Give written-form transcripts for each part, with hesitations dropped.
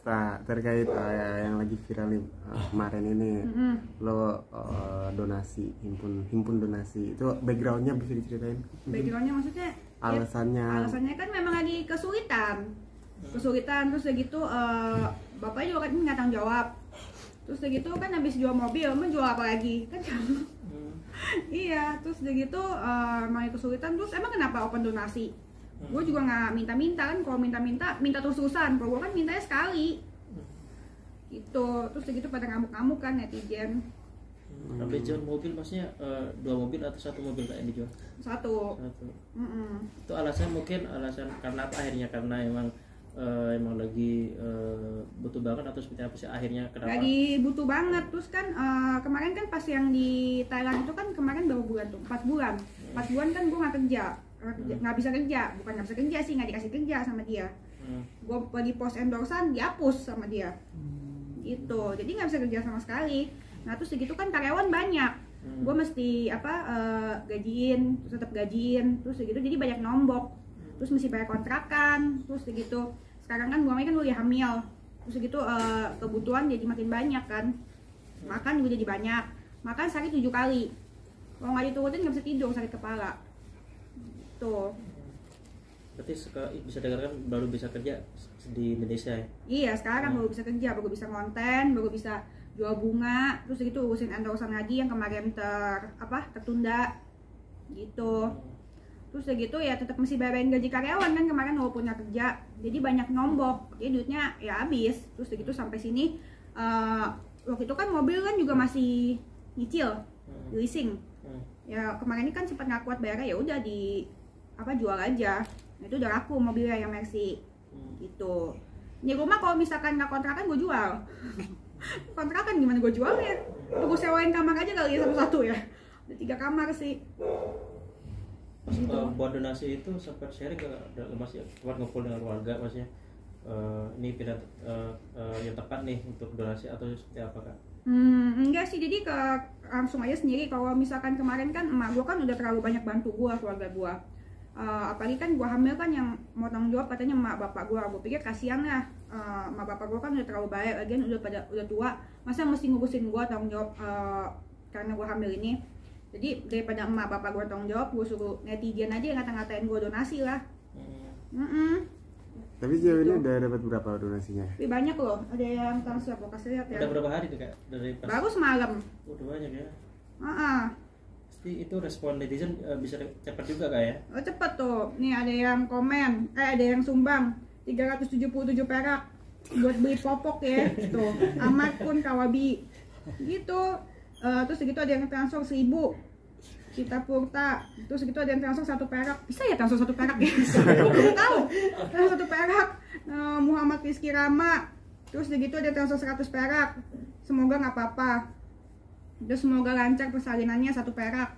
Pak, terkait yang lagi viral nih kemarin ini, lo donasi, himpun donasi, itu backgroundnya bisa diceritain? Backgroundnya maksudnya? Alasannya? Ya, alasannya kan memang lagi kesulitan terus udah gitu bapaknya juga kan nggak tanggung jawab, terus udah gitu kan habis jual mobil, menjual apa lagi kan? Iya, terus udah gitu emang kesulitan, terus emang kenapa open donasi? Gue juga nggak minta-minta kan, kalau minta terus-terusan, kalau gue kan mintanya sekali gitu, terus gitu pada ngamuk-ngamuk kan netizen. Habis jual mobil maksudnya 2 mobil atau 1 mobil kayak dijual? Satu. Itu alasan karena apa akhirnya? Karena emang lagi butuh banget atau seperti apa sih akhirnya, kenapa? Lagi butuh banget, terus kan kemarin kan pas yang di Thailand itu kan kemarin berapa bulan tuh? 4 bulan. 4 bulan kan gue nggak kerja. Nggak bisa kerja, bukan nggak bisa kerja sih, nggak dikasih kerja sama dia. Gue lagi post endorsean dihapus sama dia gitu, jadi nggak bisa kerja sama sekali. Nah terus segitu kan karyawan banyak, gue mesti gajiin, terus tetap gajiin, terus segitu jadi banyak nombok, terus mesti bayar kontrakan, terus segitu. Sekarang kan gue kan udah hamil, terus segitu kebutuhan jadi makin banyak kan, makan juga jadi banyak, makan sehari 7 kali, kalau nggak diturutin nggak bisa tidur, sakit kepala. Tuh. Berarti bisa dengarkan baru bisa kerja di Indonesia ya? Iya, sekarang baru bisa kerja, baru bisa konten, baru bisa jual bunga, terus gitu urusin endorsean lagi yang kemarin tertunda gitu. Terus gitu ya tetap mesti bayarin gaji karyawan kan kemarin walaupun nggak kerja, jadi banyak nombok, jadi duitnya ya habis. Terus gitu sampai sini waktu itu kan mobil kan juga masih nyicil, leasing. Ya kemarin ini kan sempat nggak kuat bayarnya, ya udah jual aja. Nah, itu udah laku mobilnya yang Mercy gitu. Ini rumah kalau misalkan nggak kontrakan gue jual. Kontrakan gimana gue jualnya? Gue sewain kamar aja kali ya satu-satu ya. Ada 3 kamar sih. Gitu. Buat donasi itu sempat sharing ke Mas ya, buat ngumpul dengan keluarga Masnya. Ini pilihan yang tepat nih untuk donasi atau seperti apa Kak? Enggak sih, jadi langsung aja sendiri. Kalau misalkan kemarin kan emak gue kan udah terlalu banyak bantu gue, keluarga gue. Apalagi kan gue hamil kan yang mau tanggung jawab katanya emak bapak gue. Gue pikir kasihan lah, emak bapak gue kan udah terlalu baik, lagian udah tua, masa mesti ngurusin gue tanggung jawab karena gue hamil ini. Jadi daripada emak bapak gue tanggung jawab, gue suruh netizen aja yang ngata-ngatain gue donasi lah. Tapi sejauh ini udah dapat berapa donasinya? Banyak loh, ada yang transfer, gue kasih lihat ya. Udah berapa hari tuh Kak? Dari pas... Baru semalam. Udah banyak ya? Pasti itu respon netizen bisa cepat juga Kak ya? Oh cepet tuh, nih ada yang komen, ada yang sumbang 377 perak buat beli popok ya, tuh Ahmad pun Kawabi gitu. Terus segitu ada yang transfer 1000 kita Purta, terus segitu ada yang transfer 1 perak. Bisa ya transfer 1 perak ya? Gue belum tahu. Transfer 1 perak. Muhammad Rizky Rama, terus segitu ada yang transfer 100 perak. Semoga nggak apa-apa. Terus semoga lancar persalinannya 1 perak.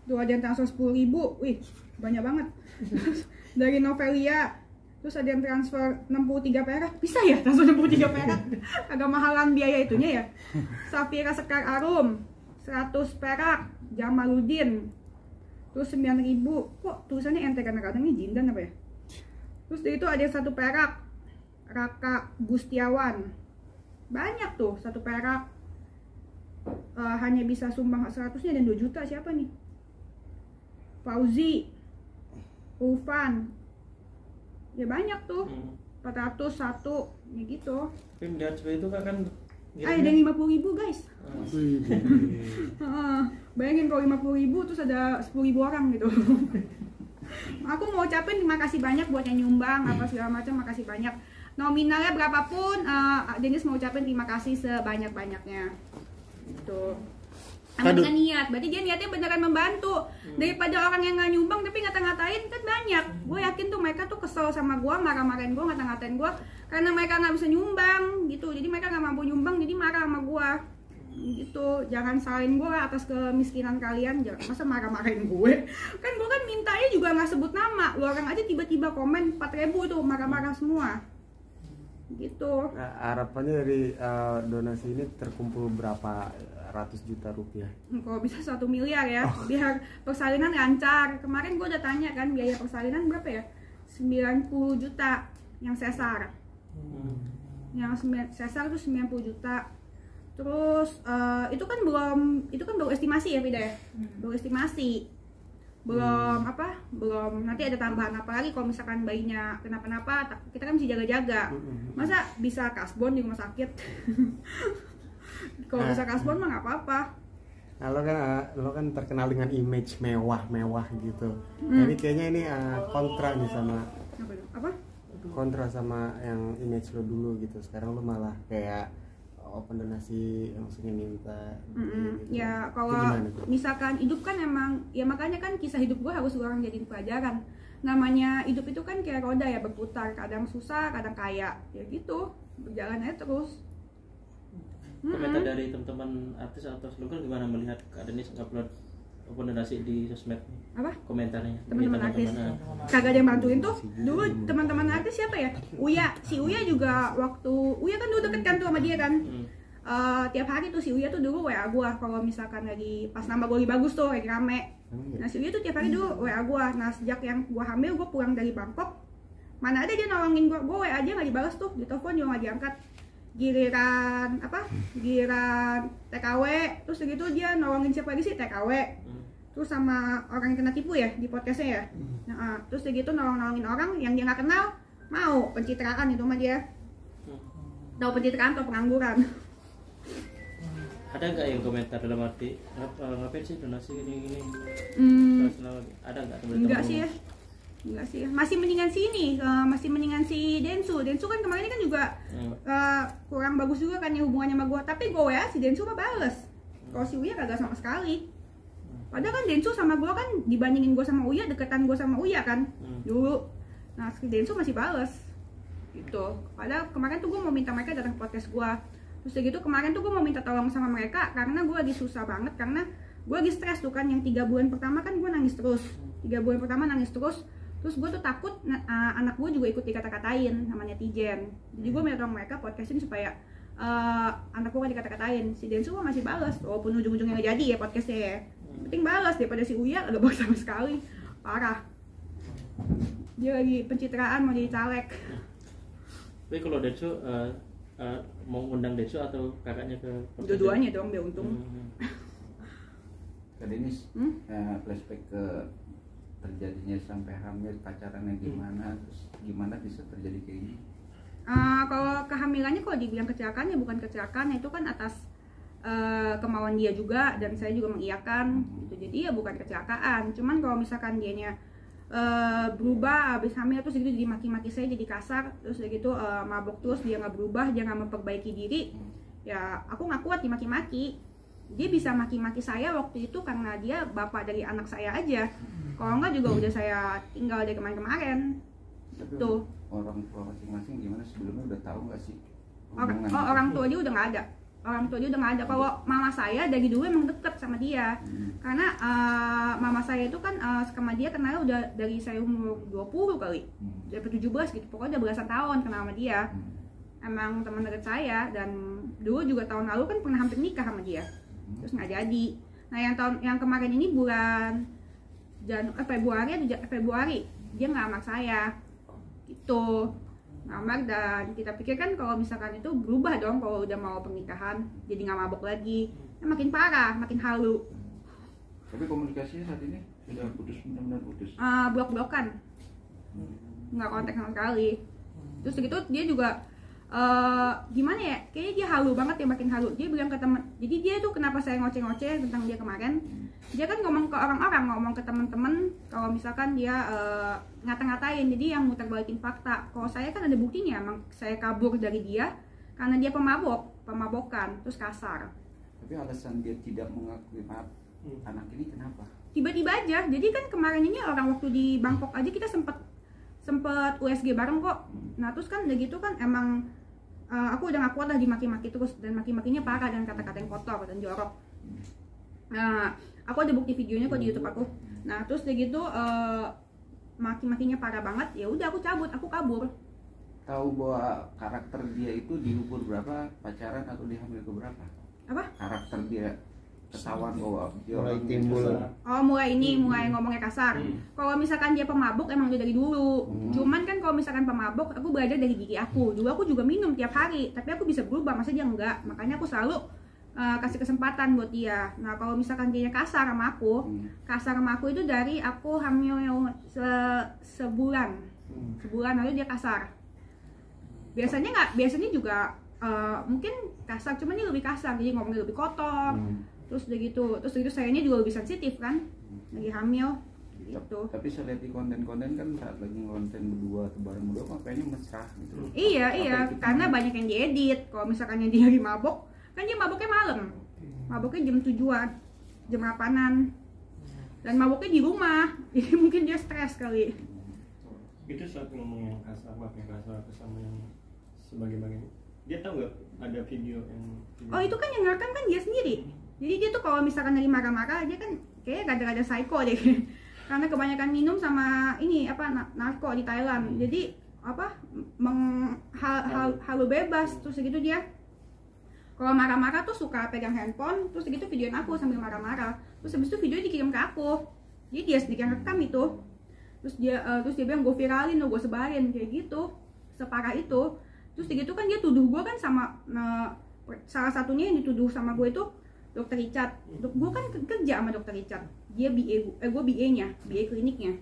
Tuh ada yang transfer 10.000, wih banyak banget. Dari Novelia, terus ada yang transfer 63 perak. Bisa ya transfer 63 perak? Agak mahalan biaya itunya ya. Safira Sekar Arum 100 perak. Jamaludin terus 9.000. Kok tulisannya ente kadang-kadang ini Jindan apa ya? Terus dari itu ada yang 1 perak. Raka Gustiawan, banyak tuh 1 perak. Hanya bisa sumbang 100-nya dan 2 juta. Siapa nih? Fauzi, Ufan, ya banyak tuh. 401 ya gitu. Tapi melihat seperti itu kan ada yang 50.000 guys. Bayangin kalau 50.000 terus ada 10.000 orang gitu. Aku mau ucapin terima kasih banyak buat yang nyumbang apa segala macam, makasih banyak. Nominalnya berapapun, Dennis mau ucapin terima kasih sebanyak-banyaknya. Gitu. Sama dengan niat, berarti dia niatnya beneran membantu. Daripada orang yang nggak nyumbang tapi ngata-ngatain kan banyak. Gue yakin tuh mereka tuh kesel sama gue, marah-marahin gue, ngata-ngatain gue karena mereka nggak bisa nyumbang gitu. Jadi mereka nggak mampu nyumbang, jadi marah sama gue gitu. Jangan salahin gue atas kemiskinan kalian, masa marah-marahin gue. Kan gue kan mintanya juga nggak sebut nama, lu orang aja tiba-tiba komen 4.000 tuh marah-marah semua gitu. Nah, harapannya dari donasi ini terkumpul berapa ratus juta rupiah? Kalau bisa 1 miliar ya, biar persalinan lancar. Kemarin gue udah tanya kan biaya persalinan berapa ya? 90 juta yang sesar. Yang sesar tuh 90 juta. Terus itu kan baru estimasi ya Vida ya, baru estimasi, belum nanti ada tambahan apa lagi kalau misalkan bayinya kenapa-napa, kita kan mesti jaga-jaga. Masa bisa kasbon di rumah sakit? Kalau bisa kasbon mah nggak apa-apa. Nah, lo kan terkenal dengan image mewah gitu. Jadi kayaknya ini kontra nih sama kontra sama yang image lo dulu gitu. Sekarang lo malah kayak open donasi, maksudnya minta gitu. Ya kalau misalkan hidup kan emang ya, makanya kan kisah hidup gue harus orang jadiin pelajaran. Namanya hidup itu kan kayak roda ya, berputar, kadang susah kadang kaya ya gitu, berjalan aja terus. Komentar dari teman-teman artis atau selebgram gimana melihat keadaan ini upload open donasi di sosmed? Apa komentarnya teman-teman artis? Kagak ada yang bantuin tuh. Dulu teman-teman artis siapa ya? Si Uya juga, waktu Uya kan dulu deket kan tuh sama dia kan. Tiap hari tuh si Uya tuh dulu WA gua kalau misalkan lagi pas nama gua lagi bagus tuh, lagi rame. Nah si Uya tuh tiap hari dulu WA gua. Nah sejak yang gua hamil, gua pulang dari Bangkok, mana ada dia nolongin gua WA aja nggak dibalas tuh, di telepon juga nggak diangkat. Giliran TKW, terus segitu dia nolongin siapa lagi sih, TKW. Terus sama orang yang kena tipu ya di podcastnya ya. Nah, terus segitu nolongin orang yang dia nggak kenal, mau pencitraan itu mah dia. Tahu pencitraan atau pengangguran. Ada nggak yang komentar dalam arti ngapain sih donasi gini? Ada nggak teman-teman? Enggak sih ya. Masih mendingan si Densu kan kemarin kan juga kurang bagus juga kan ya hubungannya sama gue. Tapi gue WA si Densu mah bales. Kalau si Uya kagak sama sekali. Padahal kan Densu sama gue kan dibandingin gue sama Uya, deketan gue sama Uya kan dulu. Nah si Densu masih bales gitu. Padahal kemarin tuh gue mau minta mereka datang ke podcast gue. Terus gitu kemarin tuh gue mau minta tolong sama mereka karena gue lagi susah banget, karena gue lagi stres tuh kan. Yang 3 bulan pertama kan gue nangis terus. 3 bulan pertama nangis terus. Terus gue tuh takut anak gue juga ikut dikata-katain sama netizen. Jadi gue minta tolong mereka podcastin supaya anak gue gak dikata-katain. Si Densu masih balas, walaupun ujung-ujungnya gak jadi ya podcastnya ya. Penting balas daripada si Uya gak balas sama sekali. Parah. Dia lagi pencitraan mau jadi caleg. Tapi kalau Densu mau undang Densu atau kakaknya ke podcast? Dua-duanya dong biar untung. Kak Denis, flashback ke terjadinya sampai hamil, pacarannya gimana, terus gimana bisa terjadi kayak gini? Kalau kehamilannya kalau dibilang kecelakaan ya bukan kecelakaan, itu kan atas kemauan dia juga dan saya juga mengiyakan gitu. Jadi ya bukan kecelakaan. Cuman kalau misalkan dianya berubah habis hamil terus gitu jadi maki-maki saya, jadi kasar, terus gitu mabok terus, dia nggak berubah, dia nggak memperbaiki diri, ya aku nggak kuat dimaki-maki. Dia bisa maki-maki saya waktu itu karena dia bapak dari anak saya aja. Kalau enggak juga udah saya tinggal dari kemarin-kemarin. Tuh. Orang tua masing-masing gimana sebelumnya udah tahu nggak sih? Orang tua dia udah nggak ada. Orang tua dia udah nggak ada. Kalau mama saya dari dulu emang deket sama dia. Karena mama saya itu kan sama dia kenal udah dari saya umur 20 kali. Dari 17 gitu. Pokoknya udah belasan tahun kenal sama dia. Emang teman dekat saya, dan dulu juga tahun lalu kan pernah hampir nikah sama dia. Terus nggak jadi. Nah yang kemarin ini bulan Februari dia ngelamar saya gitu, ngelamar, dan kita pikir kan kalau misalkan itu berubah dong kalau udah mau pernikahan, jadi nggak mabok lagi. Makin parah, makin halu. Tapi komunikasinya saat ini sudah putus, benar-benar putus? Blok-blokan, nggak kontak sama sekali. Terus gitu dia juga gimana ya, kayaknya dia halu banget ya, makin halu. Dia bilang ke teman, jadi dia tuh kenapa saya ngoceh-ngoceh tentang dia kemarin, dia kan ngomong ke orang-orang, ngomong ke teman-teman kalau misalkan dia ngata-ngatain, jadi yang muter balikin fakta. Kalau saya kan ada buktinya, emang saya kabur dari dia karena dia pemabokan, terus kasar. Tapi alasan dia tidak mengakui maaf anak ini kenapa? Tiba-tiba aja. Jadi kan kemarin ini orang waktu di Bangkok aja kita sempet USG bareng kok. Nah terus kan udah gitu kan emang aku udah gak kuat lah dimaki-maki terus, dan maki-makinya parah dan kata-kata yang kotor dan jorok. Nah aku ada bukti videonya kok di YouTube aku. Nah terus udah gitu maki-makinya parah banget. Ya udah aku cabut, aku kabur. Tahu bahwa karakter dia itu di umur berapa pacaran atau di hamil ke berapa? Apa? Karakter dia ketahuan bahwa dia Mulai orang timbul. kasar. Oh mulai ngomongnya kasar. Kalau misalkan dia pemabuk emang udah dari dulu. Cuman kan kalau misalkan pemabuk aku belajar dari gigi aku. Dulu aku juga minum tiap hari, tapi aku bisa berubah, masa dia enggak. Makanya aku selalu kasih kesempatan buat dia. Nah kalau misalkan dia kasar sama aku itu dari aku hamil sebulan lalu dia kasar. Biasanya juga mungkin kasar, cuman dia lebih kasar, jadi ngomongnya lebih kotor. Terus udah gitu sayanya juga lebih sensitif kan, lagi hamil gitu. Tapi saya lihat di konten-konten kan saat lagi konten berdua atau bareng berdua kok kayaknya mesra gitu. Iya, karena banyak yang diedit. Kalau misalkan yang dia lagi mabok, kan dia maboknya malam. Maboknya jam 7-an, jam 8-an. Dan maboknya di rumah. Jadi mungkin dia stres kali. Itu saat ngomong yang kasar sama yang sebagai-bagian. Dia tahu nggak ada video yang Oh itu kan yang ngerekam kan dia sendiri. Jadi dia tuh kalau misalkan lagi marah-marah, dia kan kayaknya rada-rada psycho deh. Karena kebanyakan minum sama ini narko di Thailand. Jadi halu bebas. Terus segitu dia kalau marah-marah tuh suka pegang handphone, terus segitu videoin aku sambil marah-marah. Terus habis itu video dikirim ke aku. Jadi dia sendiri yang rekam itu. Terus dia bilang gue viralin lo, gue sebarin kayak gitu. Separah itu. Terus segitu kan dia tuduh gue kan sama salah satunya yang dituduh sama gue itu Dr. Richard. Gue kan kerja sama Dr. Richard. Dia gue BA-nya, BA kliniknya.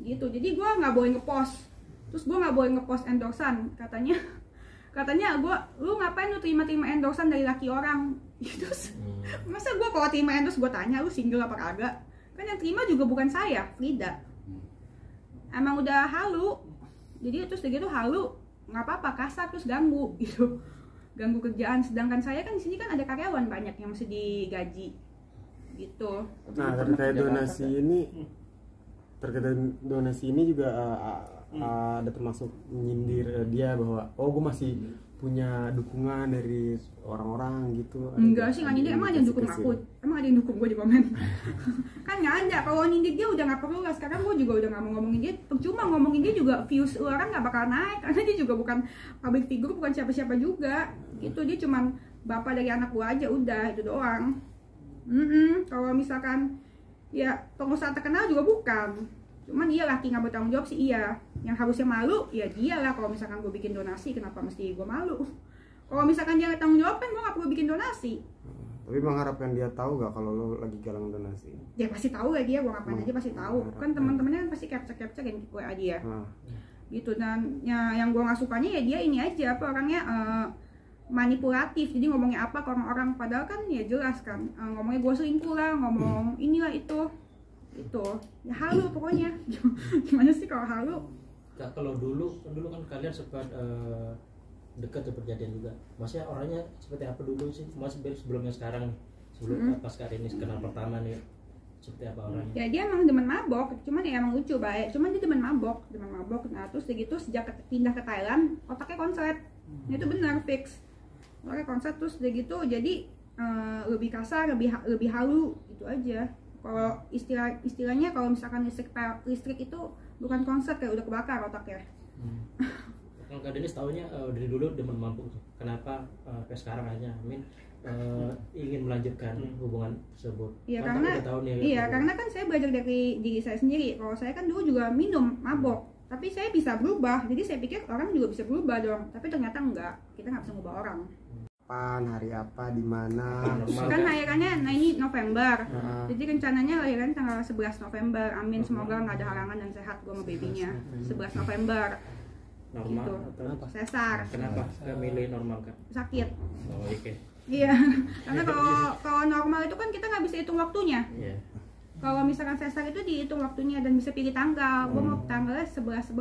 Gitu. Jadi gue nggak boleh ngepost. Terus gue nggak boleh ngepost endorsan. Katanya lu ngapain lu terima endorsan dari laki orang? Terus masa gue kalau terima endorse gue tanya lu single apa kagak? Kan yang terima juga bukan saya, Frida. Emang udah halu. Jadi terus begitu halu, nggak apa-apa, kasar terus ganggu gitu. Ganggu kerjaan, sedangkan saya kan di sini kan ada karyawan banyak yang mesti digaji gitu. Nah terkait donasi ini juga ada termasuk menyindir dia bahwa gue masih punya dukungan dari orang-orang gitu. Enggak sih, nggak nyindir. Emang ada yang dukung aku? Emang ada yang dukung gue di komen? Kan nggak ada. Kalau nyindir dia udah nggak perlu lah. Sekarang gue juga udah nggak mau ngomongin dia. Percuma ngomongin dia juga, views orang nggak bakal naik karena dia juga bukan public figure, bukan siapa-siapa juga gitu. Dia cuman bapak dari anak gue aja, udah itu doang. Kalau misalkan ya pengusaha terkenal juga bukan. Cuman iya laki nggak bertanggung jawab sih iya. Yang harusnya malu ya dia lah. Kalau misalkan gue bikin donasi, kenapa mesti gue malu? Kalau misalkan dia nggak tanggung jawab kan gue nggak perlu bikin donasi. Tapi mengharapkan dia tahu gak kalau lo lagi galang donasi? Dia pasti tahu lah dia, gue ngapain aja pasti tahu. Kan teman-temannya kan pasti capture-capturein WA dia. Gitu. Dan yang gue nggak sukanya ya dia ini aja orangnya manipulatif. Jadi ngomongnya apa ke orang-orang, padahal kan ya jelas kan ngomongnya gue selingkuh lah, ngomong inilah itu ya halu pokoknya. Gimana sih kalau halu? Kalau dulu kan kalian sempat dekat perjadian juga. Maksudnya orangnya seperti apa dulu sih? Maksudnya sebelumnya sekarang nih, sebelum pas kali ini kenal pertama nih, seperti apa orangnya? Ya dia emang demen mabok, cuman ya emang lucu baik. Cuman dia demen mabok. Nah terus gitu sejak pindah ke Thailand otaknya konslet. Itu benar fix. Otaknya konslet terus udah gitu jadi lebih kasar, lebih halu gitu aja. Kalau istilahnya kalau misalkan listrik itu bukan konsep kayak udah kebakar otaknya. Kalau Kak Denis tahunya dari dulu demen mabuk. Kenapa kayak sekarang aja ingin melanjutkan hubungan tersebut? Iya karena kan saya belajar dari diri saya sendiri. Kalau saya kan dulu juga minum mabok, tapi saya bisa berubah. Jadi saya pikir orang juga bisa berubah dong. Tapi ternyata enggak. Kita nggak bisa ngubah orang. Hari apa, di mana? Kan lahirannya ini November. Jadi rencananya lahiran tanggal 11 November. Amin, semoga nggak ada halangan dan sehat gue sama babynya. 11 November. Normal gitu. atau apa? Sesar. Kenapa nggak milih normal kan? Sakit. Oh oke. Iya. Karena kalau normal itu kan kita nggak bisa hitung waktunya. Iya. Kalau misalkan sesar itu dihitung waktunya dan bisa pilih tanggal. Gue mau tanggalnya 11.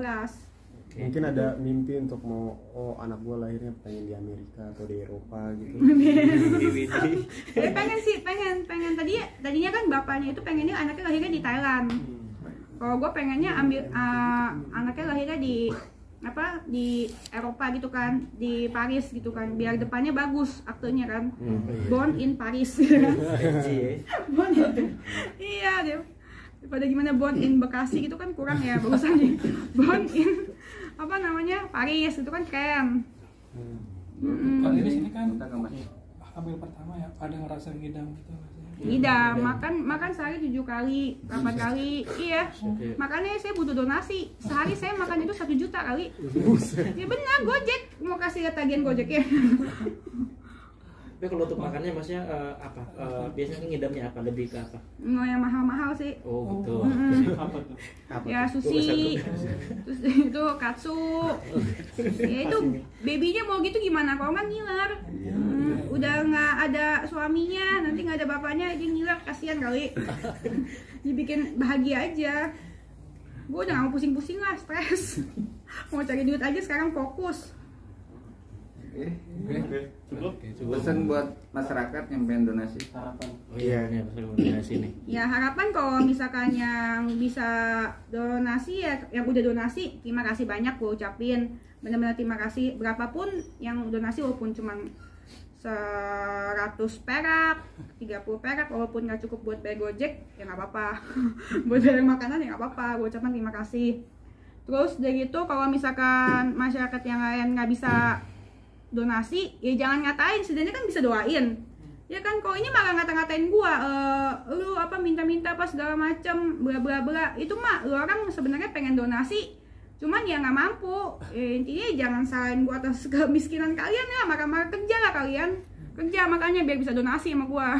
Mungkin ada mimpi untuk mau anak gue lahirnya pengen di Amerika atau di Eropa gitu. pengen tadinya kan bapaknya itu pengennya anaknya lahirnya di Thailand. Kalau gue pengennya ambil anaknya lahirnya di Eropa gitu kan, di Paris gitu kan, biar depannya bagus aktenya kan. Born in Paris. Born in, iya deh. Daripada gimana born in Bekasi gitu kan kurang ya bagusannya. Born in Paris itu kan keren. Kalau di sini kan hamil pertama ya ada ngerasa ngidam gitu nggak sih? Tidak, makan sehari 7 kali, 8 kali, iya. Makanya saya butuh donasi. Sehari saya makan itu 1 juta kali. Ya benar, Gojek mau kasih lihat tagihan Gojek ya. Tapi kalau untuk makannya maksudnya apa? Biasanya ngidamnya apa? Lebih ke apa? Mau yang mahal-mahal sih. Oh gitu. Apa tuh? Ya sushi, terus itu katsu. Ya itu babynya mau gitu gimana? Kalau nggak ngiler. Udah nggak ada suaminya, nanti nggak ada bapaknya, dia ngiler, kasihan kali. Dibikin bahagia aja. Gue udah nggak mau pusing-pusing lah, stres. Mau cari duit aja sekarang, fokus. Cukup. Pesan buat masyarakat yang pengen donasi. Harapan. Oh iya, nih pesan donasi nih. Ya harapan kalau misalkan yang bisa donasi ya, yang udah donasi, terima kasih banyak gue ucapin. Benar-benar terima kasih, berapapun yang donasi walaupun cuma 100 perak, 30 perak, walaupun nggak cukup buat bayar Gojek, ya nggak apa-apa. Buat bayar makanan ya nggak apa-apa, gue ucapkan terima kasih. Terus dari itu kalau misalkan masyarakat yang lain nggak bisa donasi, ya jangan ngatain, setidaknya kan bisa doain. Ya kan, kalau ini malah ngata-ngatain gua, lu apa minta-minta apa segala macem, bla-bla-bla. Itu mah lu orang sebenarnya pengen donasi, cuman ya nggak mampu. Intinya jangan salahin gua atas kemiskinan kalian ya, maka kerja lah kalian. Kerja makanya biar bisa donasi sama gua.